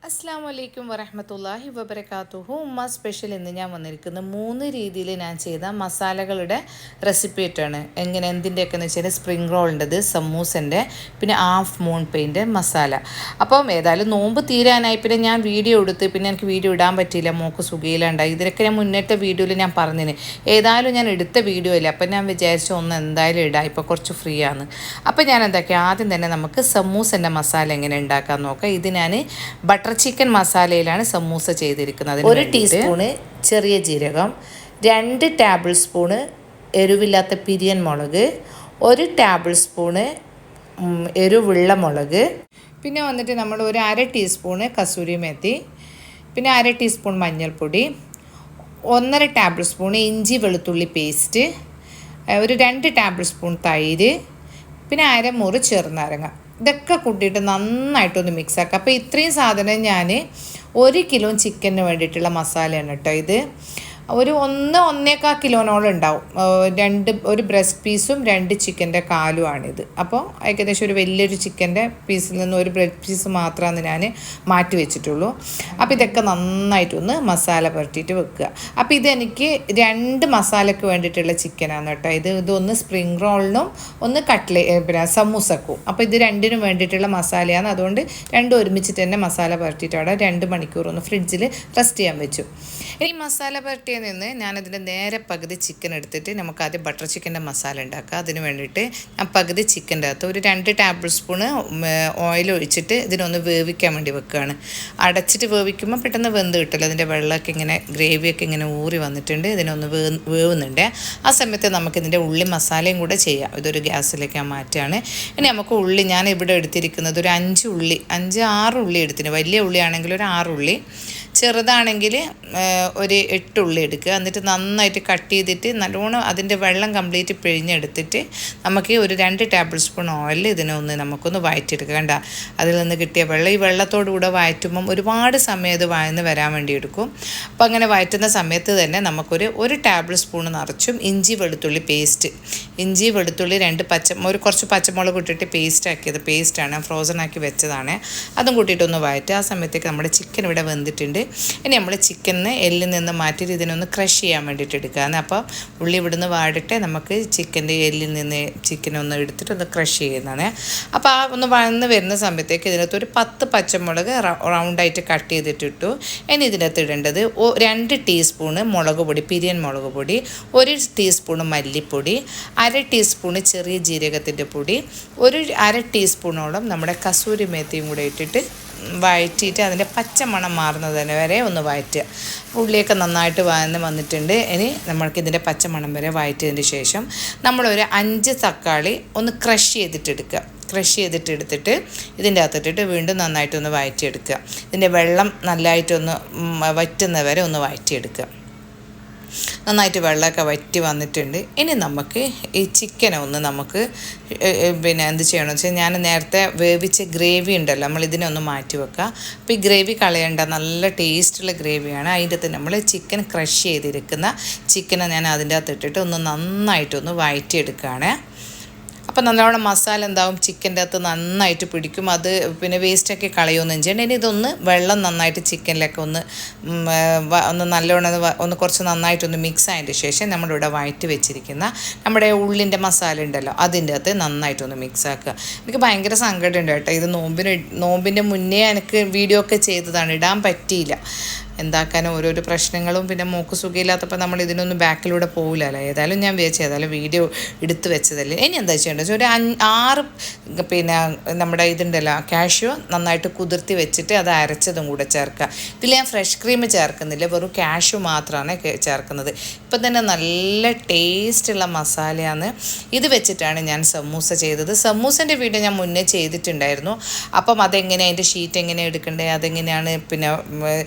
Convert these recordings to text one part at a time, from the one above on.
അസ്സാം വലൈക്കും വറഹമത്തല്ലാഹി വബർക്കാത്തുഹു. ഉമ്മ സ്പെഷ്യൽ ഇന്ന് ഞാൻ വന്നിരിക്കുന്നത് 3 രീതിയിൽ ഞാൻ ചെയ്ത മസാലകളുടെ റെസിപ്പി ആയിട്ടാണ്. എന്തിൻ്റെയൊക്കെയെന്ന് വെച്ചാൽ സ്പ്രിംഗ് റോളിൻ്റെത്, സമൂസൻ്റെ, പിന്നെ ഹാഫ് മൂൺ പെയിൻ്റെ മസാല. അപ്പം ഏതായാലും നോമ്പ് തീരാനായി പിന്നെ ഞാൻ വീഡിയോ എടുത്ത് പിന്നെ എനിക്ക് വീഡിയോ ഇടാൻ പറ്റിയില്ല, മോക്ക് സുഖയിലുണ്ടായി. ഇതിനൊക്കെ ഞാൻ മുന്നത്തെ വീഡിയോയിൽ ഞാൻ പറഞ്ഞിന്. ഏതായാലും ഞാൻ എടുത്ത വീഡിയോ ഇല്ല, അപ്പം ഞാൻ വിചാരിച്ചു ഒന്ന് എന്തായാലും ഇടാം, ഇപ്പോൾ കുറച്ച് ഫ്രീ ആണ്. അപ്പം ഞാൻ എന്താക്കി ആദ്യം തന്നെ നമുക്ക് സമൂസൻ്റെ മസാല എങ്ങനെ ഉണ്ടാക്കാൻ നോക്കാം. ഇത് ഞാൻ ബട്ടർ ചിക്കൻ മസാലയിലാണ് സമൂസ ചെയ്തിരിക്കുന്നത്. 1 ടീസ്പൂണ് ചെറിയ ജീരകം, 2 ടേബിൾ സ്പൂണ് എരിവില്ലാത്ത പിരിയൻ മുളക്, 1 ടേബിൾ സ്പൂണ് എരിവുള്ള മുളക്, പിന്നെ വന്നിട്ട് നമ്മൾ ഒരു 1/2 ടീസ്പൂണ് കസൂരി മേത്തി, പിന്നെ 1/2 ടീസ്പൂൺ മഞ്ഞൾപ്പൊടി, 1/2 ടേബിൾ സ്പൂൺ ഇഞ്ചി വെളുത്തുള്ളി പേസ്റ്റ്, ഒരു 2 ടേബിൾ സ്പൂൺ തൈര്, പിന്നെ 1/2 മുറി ചെറുനാരങ്ങ. ഇതൊക്കെ കൂട്ടിയിട്ട് നന്നായിട്ടൊന്ന് മിക്സ് ആക്കുക. അപ്പോൾ ഇത്രയും സാധനം ഞാൻ 1 കിലോ ചിക്കന് വേണ്ടിയിട്ടുള്ള മസാലയാണ് കേട്ടോ. ഇത് ഒരു 1.25 കിലോനോളം ഉണ്ടാവും. ഒരു ബ്രസ്റ്റ് പീസും 2 ചിക്കൻ്റെ കാലുമാണിത്. അപ്പോൾ ഏകദേശം ഒരു വലിയൊരു ചിക്കൻ്റെ പീസിൽ നിന്ന് ഒരു ബ്രസ്റ്റ് പീസ് മാത്രമാണ് ഞാൻ മാറ്റി വെച്ചിട്ടുള്ളൂ. അപ്പോൾ ഇതൊക്കെ നന്നായിട്ടൊന്ന് മസാല പുരട്ടിയിട്ട് വെക്കുക. അപ്പോൾ ഇതെനിക്ക് 2 മസാലയ്ക്ക് വേണ്ടിയിട്ടുള്ള ചിക്കനാണ് കേട്ടോ. ഇതൊന്ന് സ്പ്രിംഗ് റോളിനും ഒന്ന് പിന്നെ സമൂസക്കും. അപ്പോൾ ഇത് രണ്ടിനും വേണ്ടിയിട്ടുള്ള മസാലയാണ്. അതുകൊണ്ട് രണ്ടും ഒരുമിച്ചിട്ട് തന്നെ മസാല പുരട്ടിയിട്ട് അവിടെ 2 മണിക്കൂർ ഒന്ന് ഫ്രിഡ്ജിൽ റെസ്റ്റ് ചെയ്യാൻ വെച്ചു. ഈ മസാല പുരട്ടിയിൽ നിന്ന് ഞാനതിൻ്റെ നേരെ പകുതി ചിക്കൻ എടുത്തിട്ട് നമുക്ക് ആദ്യം ബട്ടർ ചിക്കൻ്റെ മസാല ഉണ്ടാക്കുക. അതിന് വേണ്ടിയിട്ട് ഞാൻ പകുതി ചിക്കൻ്റെ അകത്ത് ഒരു 2 ടേബിൾ സ്പൂണ് ഓയിൽ ഒഴിച്ചിട്ട് ഇതിനൊന്ന് വേവിക്കാൻ വേണ്ടി വെക്കുകയാണ്. അടച്ചിട്ട് വേവിക്കുമ്പോൾ പെട്ടെന്ന് വെന്ത് കിട്ടില്ല. അതിൻ്റെ വെള്ളമൊക്കെ ഇങ്ങനെ ഗ്രേവിയൊക്കെ ഇങ്ങനെ ഊറി വന്നിട്ടുണ്ട്. ഇതിനൊന്ന് വേവുന്നുണ്ട്. ആ സമയത്ത് നമുക്കിതിൻ്റെ ഉള്ളി മസാലയും കൂടെ ചെയ്യാം. ഇതൊരു ഗ്യാസിലേക്ക് ഞാൻ മാറ്റുകയാണ്. ഇനി നമുക്ക് ഉള്ളി ഞാൻ ഇവിടെ എടുത്തിരിക്കുന്നത് ഒരു 5-6 ഉള്ളി എടുത്തിന്. വലിയ ഉള്ളിയാണെങ്കിൽ ഒരു 6 ഉള്ളി, ചെറുതാണെങ്കിൽ ഒരു 8 ഉള്ളി എടുക്കുക. എന്നിട്ട് നന്നായിട്ട് കട്ട് ചെയ്തിട്ട് നല്ലോണം അതിൻ്റെ വെള്ളം കംപ്ലീറ്റ് പിഴിഞ്ഞെടുത്തിട്ട് നമുക്ക് ഒരു 2 ടേബിൾ സ്പൂൺ ഓയിൽ ഇതിനൊന്ന് നമുക്കൊന്ന് വഴറ്റിയെടുക്കുക. കണ്ട അതിൽ നിന്ന് കിട്ടിയ വെള്ളം ഈ വെള്ളത്തോടുകൂടെ വഴറ്റുമ്പം ഒരുപാട് സമയം ഇത് വഴന്ന് വരാൻ വേണ്ടി എടുക്കും. അപ്പോൾ അങ്ങനെ വഴറ്റുന്ന സമയത്ത് തന്നെ ഒരു ടേബിൾ സ്പൂൺ നിറച്ചും ഇഞ്ചി വെളുത്തുള്ളി പേസ്റ്റ്, ഇഞ്ചി വെളുത്തുള്ളി കുറച്ച് പച്ചമുളക് ഇട്ടിട്ട് പേസ്റ്റാണ്, ഫ്രോസൺ ആക്കി വെച്ചതാണ്. അതും കൂട്ടിയിട്ടൊന്ന് വഴറ്റുക. ആ സമയത്തേക്ക് നമ്മുടെ ചിക്കൻ ഇവിടെ വെന്തിട്ടുണ്ട്. ഇനി നമ്മൾ ചിക്കനെ എല്ലിൽ നിന്ന് മാറ്റിയിട്ട് ഇതിനൊന്ന് ക്രഷ് ചെയ്യാൻ വേണ്ടിയിട്ട് എടുക്കുകയാണ്. അപ്പോൾ ഉള്ളി ഇവിടുന്ന് വാടിട്ട് നമുക്ക് ചിക്കൻ്റെ എല്ലിൽ നിന്ന് ചിക്കനൊന്ന് എടുത്തിട്ട് ഒന്ന് ക്രഷ് ചെയ്യുന്നതാണ്. അപ്പോൾ ആ ഒന്ന് വഴന്ന് വരുന്ന സമയത്തേക്ക് ഇതിനകത്ത് ഒരു 10 പച്ചമുളക് റൗണ്ടായിട്ട് കട്ട് ചെയ്തിട്ടിട്ടു. ഇനി ഇതിനകത്ത് ഇടേണ്ടത് 2 ടീസ്പൂണ് മുളക് പൊടി, പിരിയൻ മുളക് പൊടി, 1 ടീസ്പൂണ് മല്ലിപ്പൊടി, 1/2 ടീസ്പൂണ് ചെറിയ ജീരകത്തിൻ്റെ പൊടി, ഒരു 1/2 ടീസ്പൂണോളം നമ്മുടെ കസൂരി മേത്തിയും കൂടെ ഇട്ടിട്ട് വഴറ്റിയിട്ട് അതിൻ്റെ പച്ചമണം മാറുന്നത് വരെ ഒന്ന് വഴറ്റുക. ഉള്ളിയൊക്കെ നന്നായിട്ട് വന്നിട്ടുണ്ട്. ഇനി നമ്മൾക്ക് ഇതിൻ്റെ പച്ചമണം വരെ വഴറ്റിയതിന് ശേഷം നമ്മളൊരു 5 തക്കാളി ഒന്ന് ക്രഷ് ചെയ്തിട്ടെടുത്തിട്ട് ഇതിൻ്റെ അകത്തിട്ടിട്ട് വീണ്ടും നന്നായിട്ടൊന്ന് വഴറ്റിയെടുക്കുക. ഇതിൻ്റെ വെള്ളം നല്ലതായിട്ടൊന്ന് വറ്റുന്നവരെ ഒന്ന് വഴറ്റിയെടുക്കുക. നന്നായിട്ട് വെള്ളമൊക്കെ വറ്റി വന്നിട്ടുണ്ട്. ഇനി നമുക്ക് ഈ ചിക്കനെ ഒന്ന് നമുക്ക് എന്ത് ചെയ്യണമെന്ന് വെച്ചാൽ ഞാൻ നേരത്തെ വേവിച്ച ഗ്രേവി ഉണ്ടല്ലോ, നമ്മൾ ഇതിനൊന്ന് മാറ്റി വെക്കുക. അപ്പോൾ ഈ ഗ്രേവി കളയേണ്ട നല്ല ടേസ്റ്റുള്ള ഗ്രേവിയാണ്. അതിൻ്റെ അകത്ത് നമ്മൾ ചിക്കൻ ക്രഷ് ചെയ്തിരിക്കുന്ന ചിക്കനെ ഞാൻ അതിൻ്റെ അകത്ത് ഇട്ടിട്ട് ഒന്ന് നന്നായിട്ടൊന്ന് വഴറ്റിയെടുക്കുകയാണ്. അപ്പോൾ നല്ലോണം മസാല എന്താവും ചിക്കൻ്റെ അകത്ത് നന്നായിട്ട് പിടിക്കും. അത് പിന്നെ വേസ്റ്റൊക്കെ കളയുമൊന്നും ചെയ്യണം. ഇനി ഇതൊന്ന് വെള്ളം നന്നായിട്ട് ചിക്കനിലൊക്കെ ഒന്ന് നല്ലോണം ഒന്ന് കുറച്ച് നന്നായിട്ടൊന്ന് മിക്സ് ആയതിന് ശേഷം നമ്മളിവിടെ വഴറ്റി വെച്ചിരിക്കുന്ന നമ്മുടെ ഉള്ളിൻ്റെ മസാല ഉണ്ടല്ലോ അതിൻ്റെ അകത്ത് നന്നായിട്ടൊന്ന് മിക്സ് ആക്കുക. എനിക്ക് ഭയങ്കര സങ്കടമുണ്ട് കേട്ടോ. ഇത് നോമ്പിൻ്റെ മുന്നേ എനിക്ക് വീഡിയോ ഒക്കെ ചെയ്തതാണ്, ഇടാൻ പറ്റിയില്ല. എന്താക്കാനും ഓരോരോ പ്രശ്നങ്ങളും പിന്നെ മോക്ക് സുഖമില്ലാത്തപ്പോൾ നമ്മൾ ഇതിനൊന്നും ബാക്കിലൂടെ പോകില്ലല്ലോ. ഏതായാലും ഞാൻ ഏതായാലും വീഡിയോ എടുത്ത് വെച്ചതല്ലേ. ഇനി എന്താ ചെയ്യേണ്ടത് ഒരു 6 പിന്നെ നമ്മുടെ ഇതുണ്ടല്ലോ കാഷ്യൂ നന്നായിട്ട് കുതിർത്തി വെച്ചിട്ട് അത് അരച്ചതും കൂടെ ചേർക്കുക. ഇതിൽ ഞാൻ ഫ്രഷ് ക്രീം ചേർക്കുന്നില്ല, വെറും കാഷ്യൂ മാത്രമാണ് ചേർക്കുന്നത്. ഇപ്പം തന്നെ നല്ല ടേസ്റ്റുള്ള മസാലയാണ്. ഇത് വെച്ചിട്ടാണ് ഞാൻ സമൂസ ചെയ്തത്. സമൂസൻ്റെ വീഡിയോ ഞാൻ മുന്നേ ചെയ്തിട്ടുണ്ടായിരുന്നു. അപ്പം അതിൻ്റെ ഷീറ്റ് എങ്ങനെ എടുക്കണ്ടേ, അതെങ്ങനെയാണ് പിന്നെ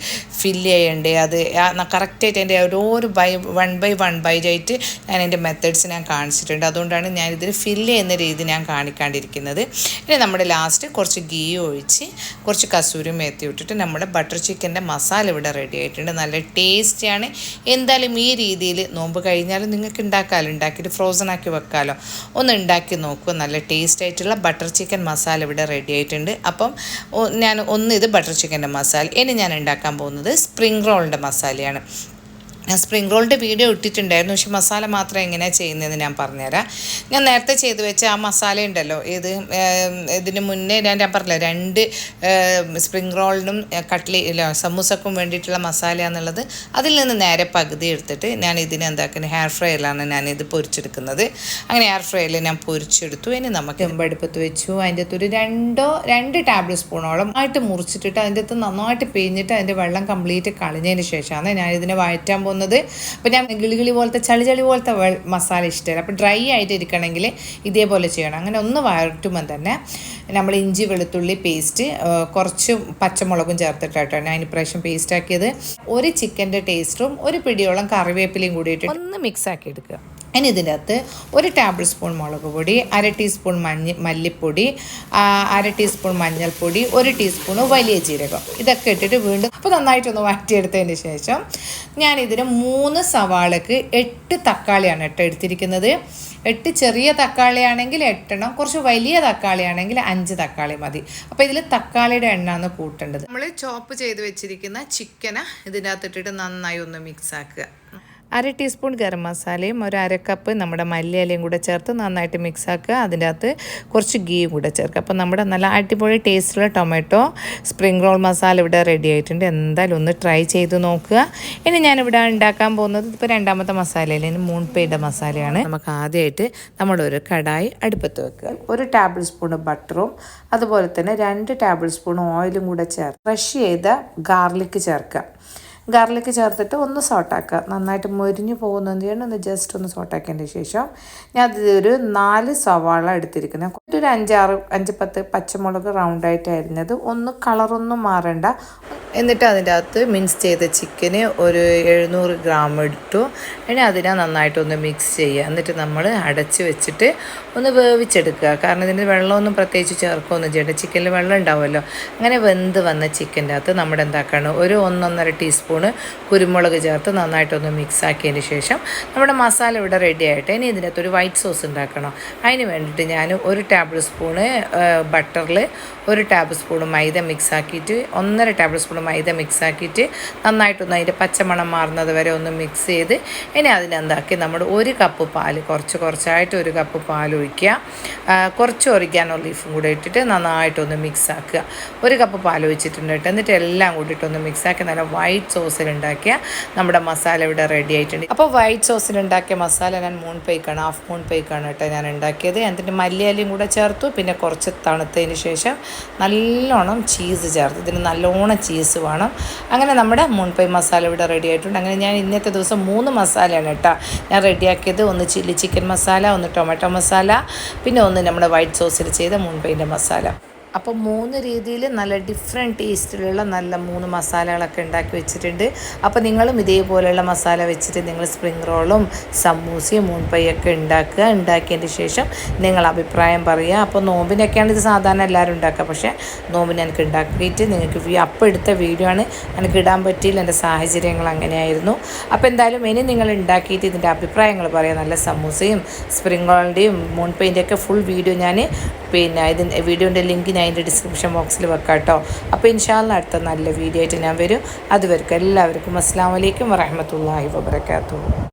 ഫില്ല് ചെയ്യണ്ടേ അത് കറക്റ്റായിട്ട് എൻ്റെ ഓരോ വൺ ബൈ ആയിട്ട് ഞാൻ എൻ്റെ മെത്തേഡ്സ് ഞാൻ കാണിച്ചിട്ടുണ്ട്. അതുകൊണ്ടാണ് ഞാൻ ഇതിൽ ഫില്ല് ചെയ്യുന്ന രീതി ഞാൻ കാണിക്കാണ്ടിരിക്കുന്നത്. ഇനി നമ്മുടെ ലാസ്റ്റ് കുറച്ച് ഗീ ഒഴിച്ച് കുറച്ച് കസൂരി മേത്തി ഇട്ടിട്ട് നമ്മുടെ ബട്ടർ ചിക്കൻ്റെ മസാല ഇവിടെ റെഡി ആയിട്ടുണ്ട്. നല്ല ടേസ്റ്റിയാണ്. എന്തായാലും ഈ രീതിയിൽ നോമ്പ് കഴിഞ്ഞാലും നിങ്ങൾക്ക് ഉണ്ടാക്കിയിട്ട് ഫ്രോസൺ ആക്കി വെക്കാമല്ലോ. ഒന്ന് ഉണ്ടാക്കി നോക്കുക. നല്ല ടേസ്റ്റ് ആയിട്ടുള്ള ബട്ടർ ചിക്കൻ മസാല ഇവിടെ റെഡി ആയിട്ടുണ്ട്. അപ്പം ഞാൻ ഇത് ബട്ടർ ചിക്കൻ്റെ മസാല. ഇനി ഞാൻ ഉണ്ടാക്കാൻ പോകുന്നത് സ്പ്രിംഗ് റോളിൻ്റെ മസാലയാണ്. ഞാൻ സ്പ്രിംഗ് റോളിൻ്റെ വീഡിയോ ഇട്ടിട്ടുണ്ടായിരുന്നു, പക്ഷെ മസാല മാത്രം എങ്ങനെയാണ് ചെയ്യുന്നതെന്ന് ഞാൻ പറഞ്ഞുതരാം. ഞാൻ നേരത്തെ ചെയ്ത് വെച്ച ആ മസാല ഉണ്ടല്ലോ, ഇതിന് മുന്നേ ഞാൻ പറഞ്ഞില്ല 2 സ്പ്രിംഗ് റോളിനും സമൂസക്കും വേണ്ടിയിട്ടുള്ള മസാല എന്നുള്ളത്, അതിൽ നിന്ന് നേരെ പകുതി എടുത്തിട്ട് ഞാൻ ഇതിന് എന്താക്കുന്നത് ഹെയർ ഫ്രൈയിലാണ് ഞാനിത് പൊരിച്ചെടുക്കുന്നത്. അങ്ങനെ ഹെയർ ഫ്രൈയിൽ ഞാൻ പൊരിച്ചെടുത്തു. ഇനി നമുക്ക് ചെമ്പടുപ്പത്ത് വെച്ചു. അതിൻ്റെ അകത്ത് ഒരു 2 ടേബിൾ സ്പൂണോളം ആയിട്ട് മുറിച്ചിട്ടിട്ട് അതിൻ്റെ അകത്ത് നന്നായിട്ട് പിഴിഞ്ഞിട്ട് അതിൻ്റെ വെള്ളം കംപ്ലീറ്റ് കളഞ്ഞതിന് ശേഷമാണ് ഞാൻ ഇതിനെ വഴറ്റാൻ പോകുന്നത്. അപ്പോൾ ഞാൻ കിളി പോലത്തെ ചളി പോലത്തെ മസാല ഇഷ്ടമല്ല. അപ്പോൾ ഡ്രൈ ആയിട്ട് ഇരിക്കണമെങ്കിൽ ഇതേപോലെ ചെയ്യണം. അങ്ങനെ ഒന്ന് വഴറ്റുമ്പോൾ തന്നെ നമ്മൾ ഇഞ്ചി വെളുത്തുള്ളി പേസ്റ്റ് കുറച്ച് പച്ചമുളകും ചേർത്തിട്ടാണ് ഞാൻ ഇപ്രാവശ്യം പേസ്റ്റ് ആക്കിയത്. ഒരു ചിക്കൻ്റെ ടേസ്റ്റും ഒരു പിടിയോളം കറിവേപ്പിലയും കൂടിയിട്ട് ഒന്ന് മിക്സ് ആക്കി എടുക്കുക. ഇനി ഇതിൻ്റെ അകത്ത് 1 ടേബിൾ സ്പൂൺ മുളക് പൊടി, 1/2 ടീസ്പൂൺ മല്ലിപ്പൊടി, 1/2 ടീസ്പൂൺ മഞ്ഞൾപ്പൊടി, 1 ടീസ്പൂൺ വലിയ ജീരകം, ഇതൊക്കെ ഇട്ടിട്ട് വീണ്ടും അപ്പോൾ നന്നായിട്ടൊന്ന് വഴറ്റിയെടുത്തതിന് ശേഷം ഞാൻ ഇതിന് 3 സവാളക്ക് 8 തക്കാളിയാണ് എടുത്തിരിക്കുന്നത്. 8 ചെറിയ തക്കാളിയാണെങ്കിൽ 8 എണ്ണം, കുറച്ച് വലിയ തക്കാളിയാണെങ്കിൽ 5 തക്കാളി മതി. അപ്പോൾ ഇതിൽ തക്കാളിയുടെ എണ്ണമാണ് കൂട്ടേണ്ടത്. നമ്മൾ ചോപ്പ് ചെയ്ത് വെച്ചിരിക്കുന്ന ചിക്കനെ ഇതിൻ്റെ അകത്തിട്ടിട്ട് നന്നായി ഒന്ന് മിക്സ് ആക്കുക. 1/2 ടീസ്പൂൺ ഗരം മസാലയും 1/2 കപ്പ് നമ്മുടെ മല്ലിയിലയും കൂടെ ചേർത്ത് നന്നായിട്ട് മിക്സ് ആക്കുക. അതിൻ്റെ അകത്ത് കുറച്ച് ഗീയും കൂടെ ചേർക്കുക. അപ്പോൾ നമ്മുടെ നല്ല അടിപൊളി ടേസ്റ്റുള്ള ടൊമാറ്റോ സ്പ്രിംഗ് റോൾ മസാല ഇവിടെ റെഡി ആയിട്ടുണ്ട്. എന്തായാലും ഒന്ന് ട്രൈ ചെയ്ത് നോക്കുക. ഇനി ഞാനിവിടെ ഉണ്ടാക്കാൻ പോകുന്നത് ഇപ്പോൾ 2ാമത്തെ മസാലയിൽ ഇനി മൂൺപേയുടെ മസാലയാണ്. നമുക്ക് ആദ്യമായിട്ട് നമ്മളൊരു കടായി അടുപ്പത്ത് വെക്കുക. 1 ടേബിൾ സ്പൂൺ ബട്ടറും അതുപോലെ തന്നെ 2 ടേബിൾ സ്പൂൺ ഓയിലും കൂടെ ചേർത്ത് ക്രഷ് ചെയ്ത ഗാർലിക് ചേർക്കുക. ഗാർലിക് ചേർത്തിട്ട് ഒന്ന് സോട്ടാക്കുക. നന്നായിട്ട് മൊരിഞ്ഞ് പോകുന്നതിന് വേണ്ടി ഒന്ന് ജസ്റ്റ് ഒന്ന് സോട്ടാക്കിയതിന് ശേഷം ഞാൻ ഒരു 4 സവാള എടുത്തിരിക്കുന്നത്. ഒരു 5-10 പച്ചമുളക് റൗണ്ടായിട്ട് അരിഞ്ഞത്. ഒന്ന് കളറൊന്നും മാറണ്ട. എന്നിട്ട് അതിൻ്റെ അകത്ത് മിക്സ് ചെയ്ത ചിക്കന് ഒരു 700 ഗ്രാം ഇട്ടു. ഇനി അതിനെ നന്നായിട്ടൊന്ന് മിക്സ് ചെയ്യുക. എന്നിട്ട് നമ്മൾ അടച്ച് വെച്ചിട്ട് ഒന്ന് വേവിച്ചെടുക്കുക. കാരണം ഇതിന് വെള്ളമൊന്നും പ്രത്യേകിച്ച് ചേർക്കുകയൊന്നും ചെയ്യേണ്ട, ചിക്കനിൽ വെള്ളം ഉണ്ടാവുമല്ലോ. അങ്ങനെ വെന്ത് വന്ന ചിക്കൻ്റെ അകത്ത് നമ്മുടെ എന്താക്കണം ഒരു 1-1.5 ടീസ്പൂൺ കുരുമുളക് ചേർത്ത് നന്നായിട്ടൊന്ന് മിക്സ് ആക്കിയതിന് ശേഷം നമ്മുടെ മസാല ഇവിടെ റെഡി ആയിട്ട് ഇനി ഇതിനകത്ത് ഒരു വൈറ്റ് സോസ് ഉണ്ടാക്കണം. അതിന് വേണ്ടിയിട്ട് ഞാൻ 1 ടേബിൾ സ്പൂണ് ബട്ടറിൽ 1 ടേബിൾ സ്പൂൺ മൈദ മിക്സ് ആക്കിയിട്ട് 1.5 ടേബിൾ സ്പൂൺ മൈദ മിക്സ് ആക്കിയിട്ട് നന്നായിട്ടൊന്ന് അതിൻ്റെ പച്ചമണം മാറുന്നത് വരെ ഒന്ന് മിക്സ് ചെയ്ത് ഇനി അതിനെന്താക്കി നമ്മൾ 1 കപ്പ് പാല് കുറച്ചായിട്ട് 1 കപ്പ് പാൽ ഒഴിക്കുക. കുറച്ച് ഒറിഗാനോ ലീഫും കൂടെ ഇട്ടിട്ട് നന്നായിട്ടൊന്ന് മിക്സ് ആക്കുക. 1 കപ്പ് പാൽ ഒഴിച്ചിട്ടുണ്ട്. എന്നിട്ട് എല്ലാം കൂടിയിട്ടൊന്ന് മിക്സ് ആക്കി നല്ല വൈറ്റ് സോസിലുണ്ടാക്കിയ നമ്മുടെ മസാല ഇവിടെ റെഡി ആയിട്ടുണ്ട്. അപ്പോൾ വൈറ്റ് സോസിലുണ്ടാക്കിയ മസാല ഞാൻ ഹാഫ് മൂൺ പേക്കാണ് കേട്ടോ ഞാൻ ഉണ്ടാക്കിയത്. എന്നിട്ട് മല്ലിയിലയും കൂടെ ചേർത്തു. പിന്നെ കുറച്ച് തണുത്തതിന് ശേഷം നല്ലോണം ചീസ് ചേർത്ത്. ഇതിന് നല്ലോണം ചീസ് വേണം. അങ്ങനെ നമ്മുടെ മൂൺ പൈ മസാല ഇവിടെ റെഡി ആയിട്ടുണ്ട്. അങ്ങനെ ഞാൻ ഇന്നത്തെ ദിവസം 3 മസാലയാണ് കേട്ടോ ഞാൻ റെഡിയാക്കിയത്. ഒന്ന് ചില്ലി ചിക്കൻ മസാല, ഒന്ന് ടൊമാറ്റോ മസാല, പിന്നെ ഒന്ന് നമ്മുടെ വൈറ്റ് സോസിൽ ചെയ്ത മൂൺ പൈൻ്റെ മസാല. അപ്പോൾ 3 രീതിയിൽ നല്ല ഡിഫറെൻറ്റ് ടേസ്റ്റിലുള്ള നല്ല 3 മസാലകളൊക്കെ ഉണ്ടാക്കി വെച്ചിട്ടുണ്ട്. അപ്പോൾ നിങ്ങളും ഇതേപോലെയുള്ള മസാല വെച്ചിട്ട് നിങ്ങൾ സ്പ്രിംഗ് റോളും സമൂസയും മൂൺ പൈയൊക്കെ ഉണ്ടാക്കിയതിന് ശേഷം നിങ്ങൾ അഭിപ്രായം പറയുക. അപ്പോൾ നോമ്പിനൊക്കെയാണ് ഇത് സാധാരണ എല്ലാവരും ഉണ്ടാക്കുക. പക്ഷേ നോമ്പിന് എനിക്ക് ഉണ്ടാക്കിയിട്ട് നിങ്ങൾക്ക് അപ്പോൾ എടുത്ത വീഡിയോ ആണ്, എനിക്ക് ഇടാൻ പറ്റിയില്ല, എൻ്റെ സാഹചര്യങ്ങൾ അങ്ങനെയായിരുന്നു. അപ്പോൾ എന്തായാലും ഇനി നിങ്ങൾ ഉണ്ടാക്കിയിട്ട് ഇതിൻ്റെ അഭിപ്രായങ്ങൾ പറയാം. നല്ല സമൂസയും സ്പ്രിംഗ് റോളിൻ്റെയും മൂൺ പൈൻ്റെയൊക്കെ ഫുൾ വീഡിയോ ഞാൻ പിന്നെ ഇതിൻ്റെ വീഡിയോൻ്റെ ലിങ്ക് ഞാൻ അതിൻ്റെ ഡിസ്ക്രിപ്ഷൻ ബോക്സിൽ വെക്കാം കേട്ടോ. അപ്പോൾ ഇൻഷാ അല്ലാഹ് അടുത്ത നല്ല വീഡിയോ ആയിട്ട് ഞാൻ വരും. അതുവരെക്കും എല്ലാവർക്കും അസ്സലാമു അലൈക്കും വറഹ്മത്തുള്ളാഹി വബറകാതുഹു.